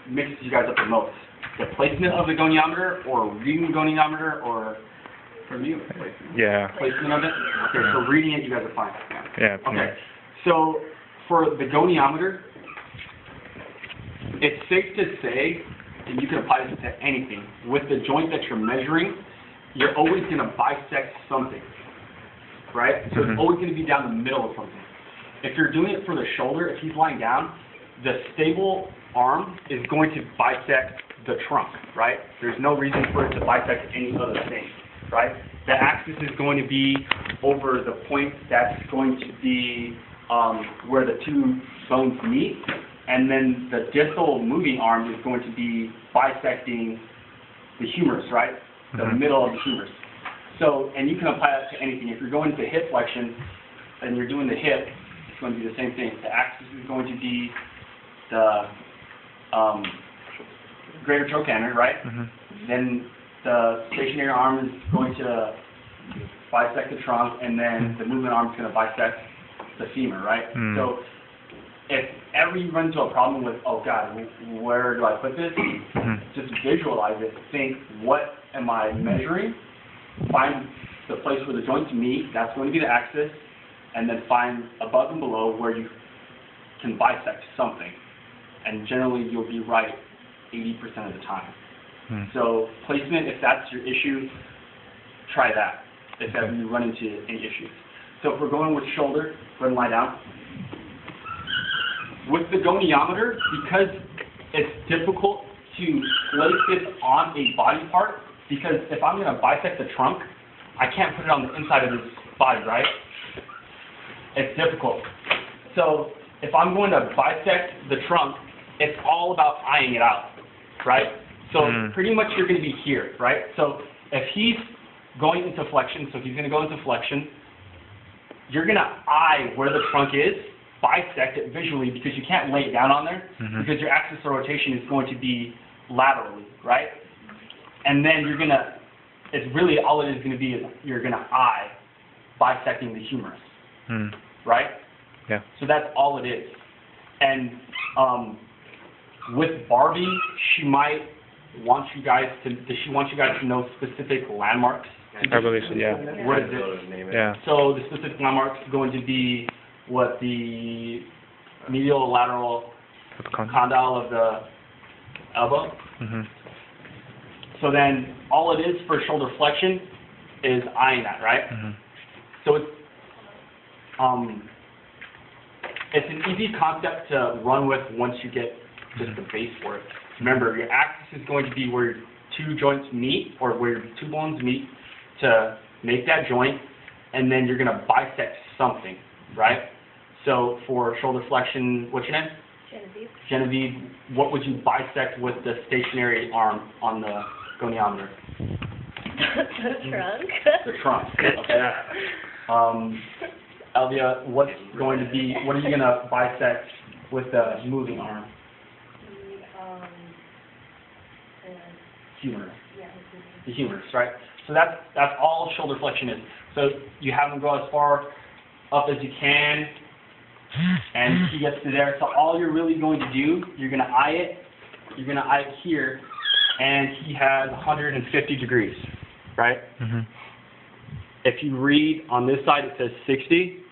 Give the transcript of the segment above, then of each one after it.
mixes you guys up the most? The placement of the goniometer, or reading the goniometer, or for me, placement? Yeah. Placement of it? Okay, so reading it, you guys are fine. Yeah. Okay, so for the goniometer, it's safe to say, and you can apply this to anything, with the joint that you're measuring, you're always going to bisect something, right? So it's always going to be down the middle of something. If you're doing it for the shoulder, if he's lying down, the stable arm is going to bisect the trunk, right? There's no reason for it to bisect any other thing, right? The axis is going to be over the point that's going to be where the two bones meet, and then the distal moving arm is going to be bisecting the humerus, right? The middle of the humerus. So, and you can apply that to anything. If you're going to hip flexion and you're doing the hip, it's going to be the same thing. The axis is going to be the greater trochanter, right? Then the stationary arm is going to bisect the trunk, and then the movement arm is going to bisect the femur, right? So if ever you run into a problem with, oh God, where do I put this? Just visualize it. Think, what am I measuring? Find the place where the joints meet. That's going to be the axis. And then find above and below where you can bisect something. And generally, you'll be right 80% of the time. So placement, if that's your issue, try that. If ever you run into any issues. So if we're going with shoulder, go ahead and lie down. With the goniometer, because it's difficult to place it on a body part, because if I'm going to bisect the trunk, I can't put it on the inside of this body, right? It's difficult. So if I'm going to bisect the trunk, it's all about eyeing it out, right? So pretty much you're going to be here, right? So if he's going into flexion, so he's going to go into flexion, you're going to eye where the trunk is, bisect it visually, because you can't lay it down on there, because your axis of rotation is going to be laterally, right? And then you're going to, it's really all it is going to be is you're going to eye bisecting the humerus, right? Yeah. So that's all it is. And with Barbie, she might want you guys to, does she want you guys to know specific landmarks? I believe so, yeah. What is it? Yeah. So the specific landmarks is going to be what the medial lateral condyle of the elbow. So then all it is for shoulder flexion is eyeing that, right? So it's an easy concept to run with once you get just the base for it. Remember, your axis is going to be where your two joints meet, or where your two bones meet to make that joint, and then you're going to bisect something, right? So for shoulder flexion, what's your name? Genevieve. Genevieve, what would you bisect with the stationary arm on the goniometer? The trunk. The trunk, okay. Elvia, what's going to be, what are you going to bisect with the moving arm? Humerus. The humerus, right? So that's all shoulder flexion is. So you have them go as far up as you can, and he gets to there. So all you're really going to do, you're going to eye it. You're going to eye it here, and he has 150 degrees, right? If you read on this side, it says 60.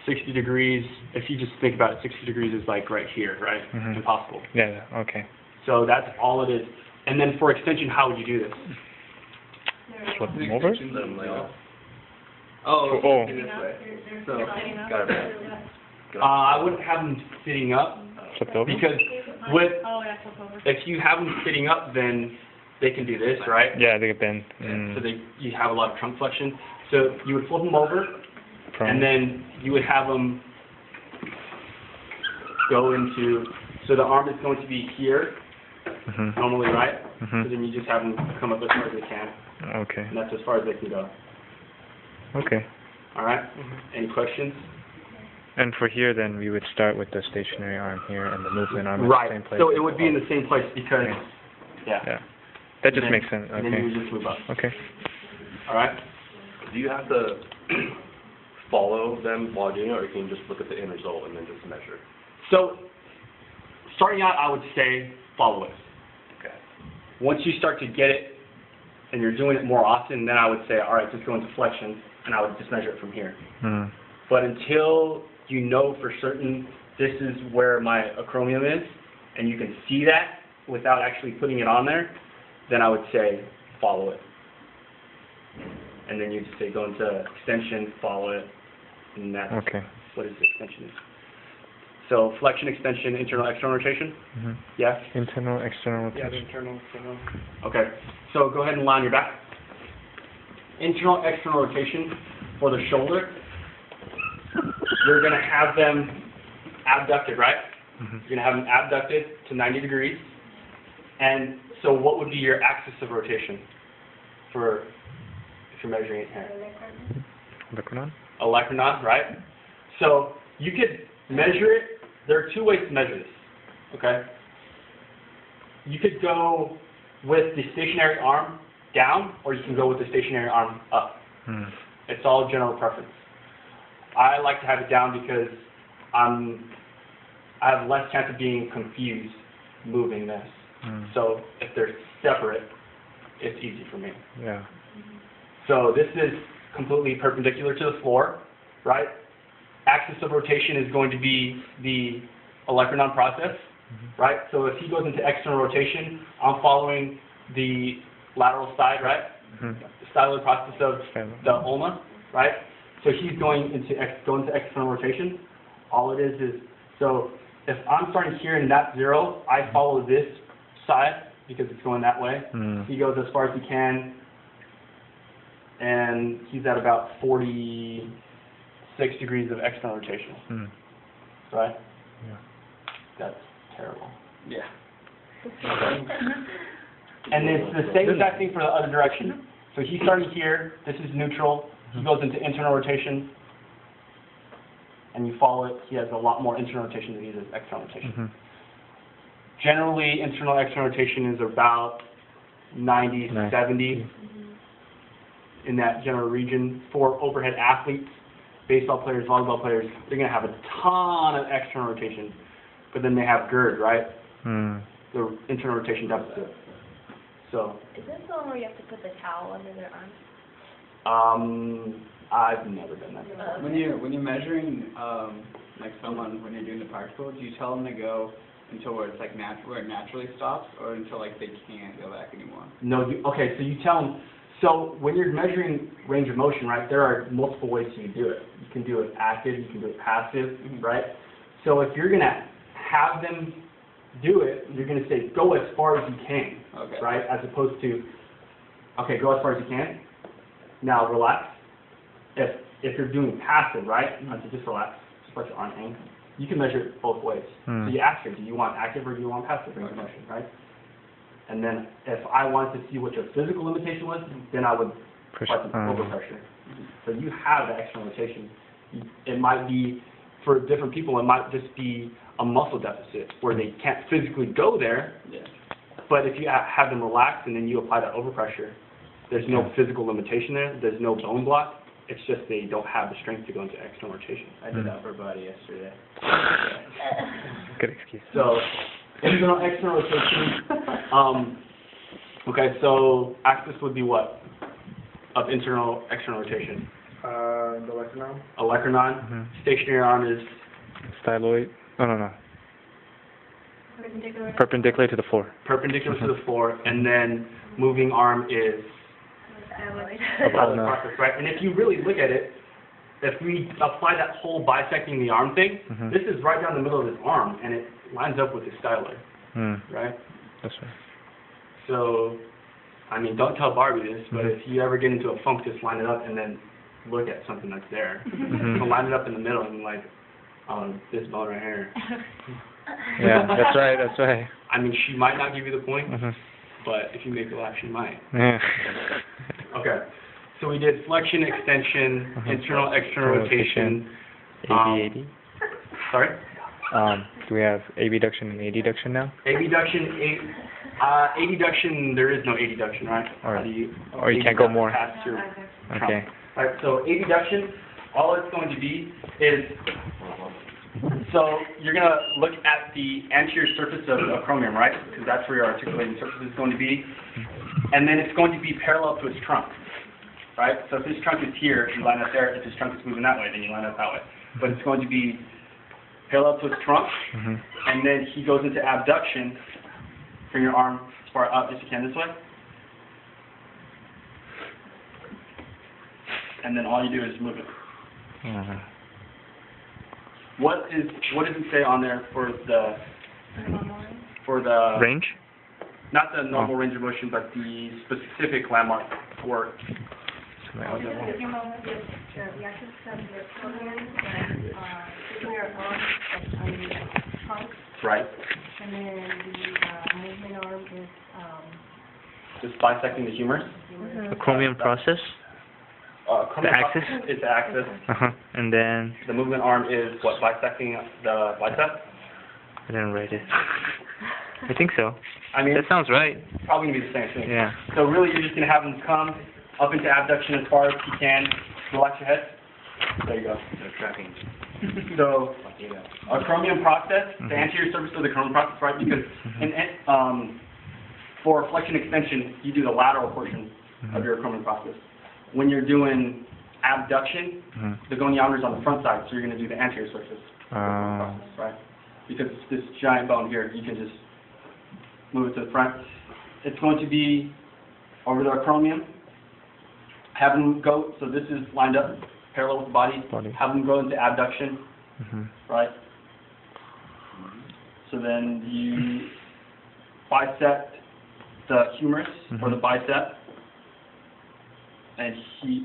60 degrees, if you just think about it, 60 degrees is like right here, right? Impossible. Yeah, okay. So that's all it is. And then for extension, how would you do this? Flip them over? Oh. Oh. So, got it. I wouldn't have them sitting up, Flipped over? because with, if you have them sitting up, then they can do this, right? Yeah, they get bend. So you have a lot of trunk flexion. So you would flip them over, and then you would have them go into, so the arm is going to be here, normally, right? So then you just have them come up as far as they can. Okay. And that's as far as they can go. Okay. All right? Any questions? And for here, then, we would start with the stationary arm here and the movement arm in Right. the same place. So it would be in the same place because, Yeah. That just And then- makes sense. And then you Okay. would just move up. Okay. All right? Do you have to follow them while doing it, or you can just look at the end result and then just measure? So starting out, I would say follow it. Okay. Once you start to get it, and you're doing it more often, then I would say, all right, just go into flexion, and I would just measure it from here. Mm. But until you know for certain this is where my acromion is, and you can see that without actually putting it on there, then I would say follow it. And then you just say go into extension, follow it, and that's Okay. what is extension is. So flexion, extension, internal, external rotation? Mm-hmm. Yeah? Internal, external Yeah, the rotation. internal, external. Okay, so go ahead and lie on your back. Internal, external rotation for the shoulder. You're going to have them abducted, right? Mm-hmm. You're going to have them abducted to 90 degrees. And so what would be your axis of rotation for, if you're measuring it here? Olecranon? Olecranon, right? So you could measure it. There are two ways to measure this, okay? You could go with the stationary arm down, or you can go with the stationary arm up. Mm. It's all general preference. I like to have it down because I have less chance of being confused moving this. Mm. So if they're separate, it's easy for me. Yeah. So this is completely perpendicular to the floor, right? Axis of rotation is going to be the olecranon process, right? So if he goes into external rotation, I'm following the lateral side, right? Mm-hmm. The styloid process of the ulna, right? So he's going into external rotation. All it is, so if I'm starting here and that's 0, I follow this side because it's going that way. Mm. He goes as far as he can, and he's at about 46 degrees of external rotation, right? Yeah. That's terrible. Yeah. And it's the same exact thing for the other direction. So he's starting here, this is neutral, he goes into internal rotation, and you follow it, he has a lot more internal rotation than he does external rotation. Mm-hmm. Generally, internal external rotation is about 90, 70 in that general region. For overhead athletes, baseball players, volleyball players, they're going to have a ton of external rotation, but then they have GERD, right? Mm. The internal rotation deficit. So, Is this the one where you have to put the towel under their arm? I've never done that. When you're measuring like someone when you're doing the practical, do you tell them to go until where it's like where it naturally stops, or until like they can't go back anymore? No, okay, so you tell them, so when you're measuring range of motion, right, there are multiple ways you can do it. You can do it active, you can do it passive, right? So if you're going to have them do it, you're going to say, go as far as you can, Okay. right, as opposed to, okay, go as far as you can, now relax. If you're doing passive, right, so just relax, just let your arm hang. You can measure it both ways. Hmm. So you ask her, do you want active or do you want passive range of motion, right? And then if I wanted to see what your physical limitation was, then I would Push. apply some overpressure. So you have the external rotation. It might be, for different people, it might just be a muscle deficit where they can't physically go there, Yeah. but if you have them relaxed and then you apply that overpressure, there's no physical limitation there, there's no bone block, it's just they don't have the strength to go into external rotation. I did that for a buddy yesterday. Good excuse. So, internal, external rotation, okay, so axis would be what? Of internal, external rotation? The olecranon. Olecranon. Mm-hmm. Stationary arm is Styloid. No. Perpendicular. Perpendicular to the floor. perpendicular to the floor, and then moving arm is Styloid. Above the the- process, right? And if you really look at it, if we apply that whole bisecting the arm thing, Mhm. this is right down the middle of his arm, and it lines up with his styloid, Mm. right? That's right. So, I mean, don't tell Barbie this, but Mhm. if you ever get into a funk, just line it up and then look at something that's there. Mhm. So line it up in the middle and like, this bone right here. Yeah, that's right. That's right. I mean, she might not give you the point, Mhm. but if you make her laugh, she might. Yeah. Okay. So we did flexion, extension, Mhm. internal, external rotation. AD. Sorry? Do we have abduction and adduction now? Abduction, adduction, there is no adduction, right? Or- How do you, or you can't go more. past your trunk. Okay. Alright, so abduction, all it's going to be is So you're going to look at the anterior surface of acromion, right? Because that's where your articulating surface is going to be. And then it's going to be parallel to its trunk, right? So if this trunk is here, you line up there. If this trunk is moving that way, then you line up that way. But it's going to be parallel to its trunk. And then he goes into abduction. Bring your arm as far up as you can this way. And then all you do is move it. What does it say on there for the Range? not the normal range of motion, but the specific landmark for Your moment is the axis of your acromion and taking your arm on the trunk, right? and then the movement arm is Just bisecting the humerus. Acromion process? The axis? is the axis. And then, The movement arm is what, bisecting the bicep? I didn't write it. I think so. I mean, That sounds right. it's probably going to be the same thing. Yeah. So really, you're just going to have them come up into abduction as far as you can. Relax your head. There you go. No tracking. So, acromion process, the anterior surface of the acromion process, right? Because for flexion extension, you do the lateral portion of your acromion process. When you're doing abduction, the goniometry is on the front side, so you're going to do the anterior surface process, right? Because it's this giant bone here, you can just move it to the front. It's going to be over the acromion. Have them go, so this is lined up parallel with the body. Have them go into abduction, right? So then you bisect the humerus or the bicep. And he's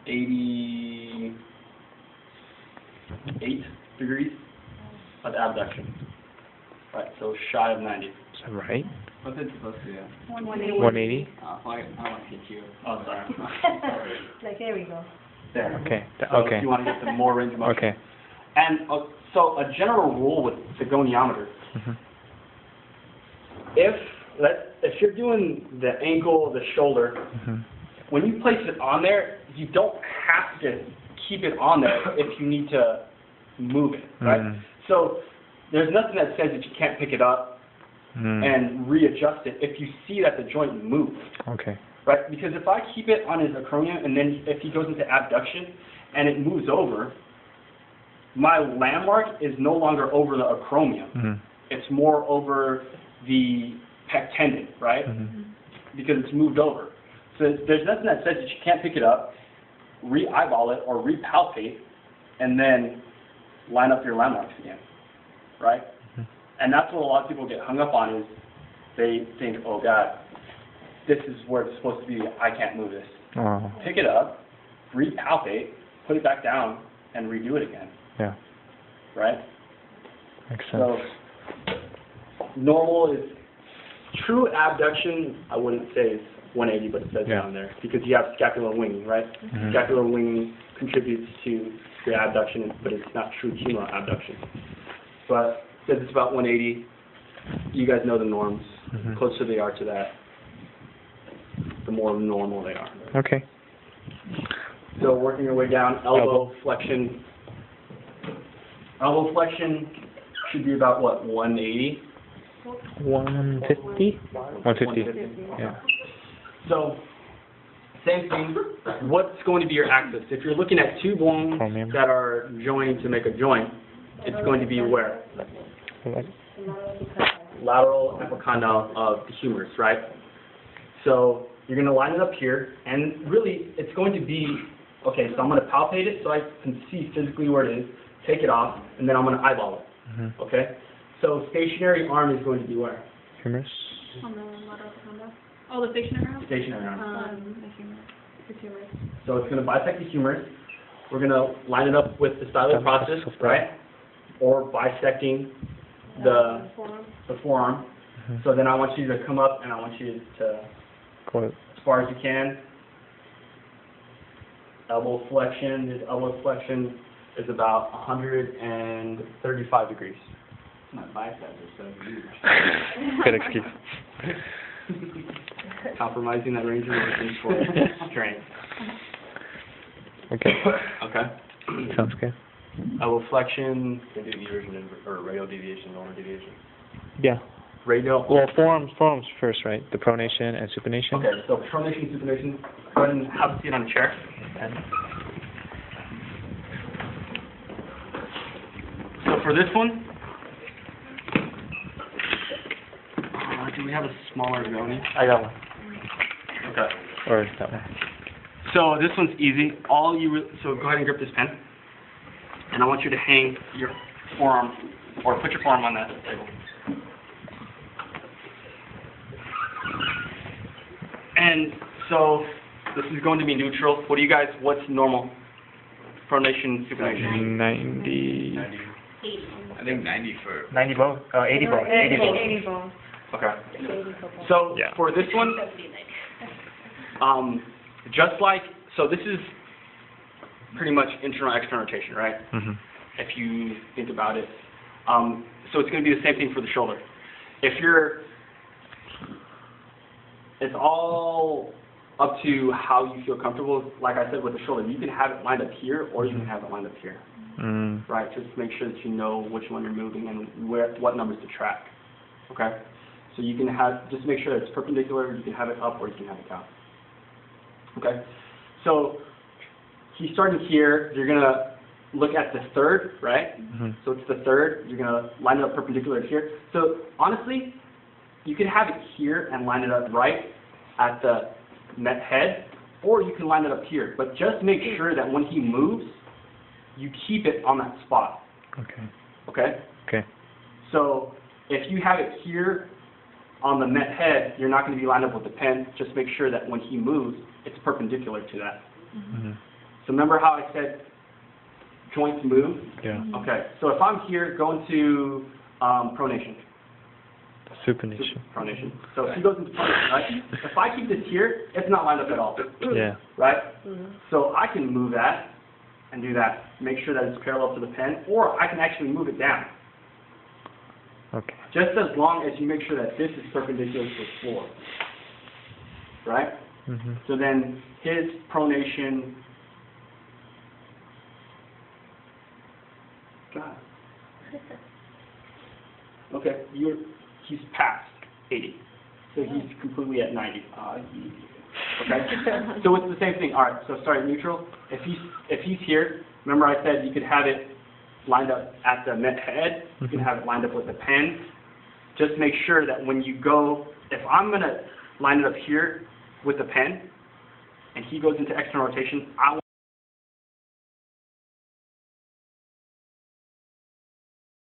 88 degrees of abduction. Right, so shy of 90. Is that right? What's it supposed to do? 180? I want to hit you. Oh, sorry. like, there we go. There. Okay. So Okay. if you want to get some more range of motion. Okay. And so a general rule with the goniometer, if you're doing the ankle, the shoulder, when you place it on there, you don't have to keep it on there if you need to move it, right? So there's nothing that says that you can't pick it up and readjust it if you see that the joint moved, Okay. right? Because if I keep it on his acromion and then if he goes into abduction and it moves over, my landmark is no longer over the acromion. It's more over the pec tendon, right? Because it's moved over. So there's nothing that says that you can't pick it up, re-eyeball it, or re-palpate, and then line up your landmarks again, right? And that's what a lot of people get hung up on is they think, oh God, this is where it's supposed to be, I can't move this. Pick it up, re-palpate, put it back down, and redo it again. Yeah. Right? Makes sense. So normal is true abduction. I wouldn't say is 180, but it says down there because you have scapular winging, right? Scapular winging contributes to the abduction, but it's not true humeral abduction. But it says it's about 180. You guys know the norms. The closer they are to that, the more normal they are. Okay. So working your way down, elbow flexion. Elbow flexion should be about what, 180? 150? 150. Yeah. So, same thing. What's going to be your axis? If you're looking at two bones that are joined to make a joint, it's going to be where? Lateral epicondyle of the humerus, right? So you're going to line it up here, and really it's going to be, okay, so I'm going to palpate it so I can see physically where it is, take it off, and then I'm going to eyeball it, okay? So stationary arm is going to be where? Humerus? On the lateral epicondyle. Oh, the stationary arm? Stationary arm. The humerus. The humerus. So it's going to bisect the humerus. We're going to line it up with the stylo process, right? Or bisecting the forearm. So then I want you to come up and I want you to, as far as you can, elbow flexion. This elbow flexion is about 135 degrees. My biceps are so huge. Good excuse. Compromising that range of motion for strength. Okay. Okay. Sounds good. Elbow flexion, Can do eversion and, or radial deviation, normal deviation. Yeah. radial. Well, forms first, right? The pronation and supination. Okay, so pronation, supination. Go ahead and have a seat on a chair. So for this one, do we have a smaller Goni? I got one. Okay. Or that one. So this one's easy. So go ahead and grip this pen, and I want you to hang your forearm, or put your forearm on that table. And so this is going to be neutral. What do you guys? What's normal? Pronation, supination. 90. I think 90 for. 90 both. 80 both. 80 both. 80 bones. Okay. So Yeah. for this one, just like, so this is pretty much internal external rotation, right? Mhm. If you think about it. So it's going to be the same thing for the shoulder. It's all up to how you feel comfortable. Like I said with the shoulder, you can have it lined up here or you can have it lined up here, Mm. right? Just make sure that you know which one you're moving and what numbers to track, okay? So you can just make sure it's perpendicular, you can have it up or you can have it down, okay? So he's starting here, you're going to look at the third, right? Mhm. So it's the third, you're going to line it up perpendicular here. So honestly, you can have it here and line it up right at the net head, or you can line it up here. But just make sure that when he moves, you keep it on that spot, Okay. okay? Okay. So if you have it here on the net head, you're not going to be lined up with the pen. Just make sure that when he moves, it's perpendicular to that. Mhm. So remember how I said joints move? Yeah. Okay, so if I'm here, go into pronation. Supination. Pronation. So if he goes into pronation, right? If I keep this here, it's not lined up at all, Yeah. right? So I can move that and do that. Make sure that it's parallel to the pen, or I can actually move it down. Okay. Just as long as you make sure that this is perpendicular to the floor, right? Mhm. So then his pronation, God. Okay, he's past 80, so he's completely at 90. Okay, so it's the same thing. All right, so start neutral. If he's here, remember I said you could have it lined up at the net head. You can have it lined up with the pen. Just make sure that when you go, if I'm going to line it up here with the pen, and he goes into external rotation, I want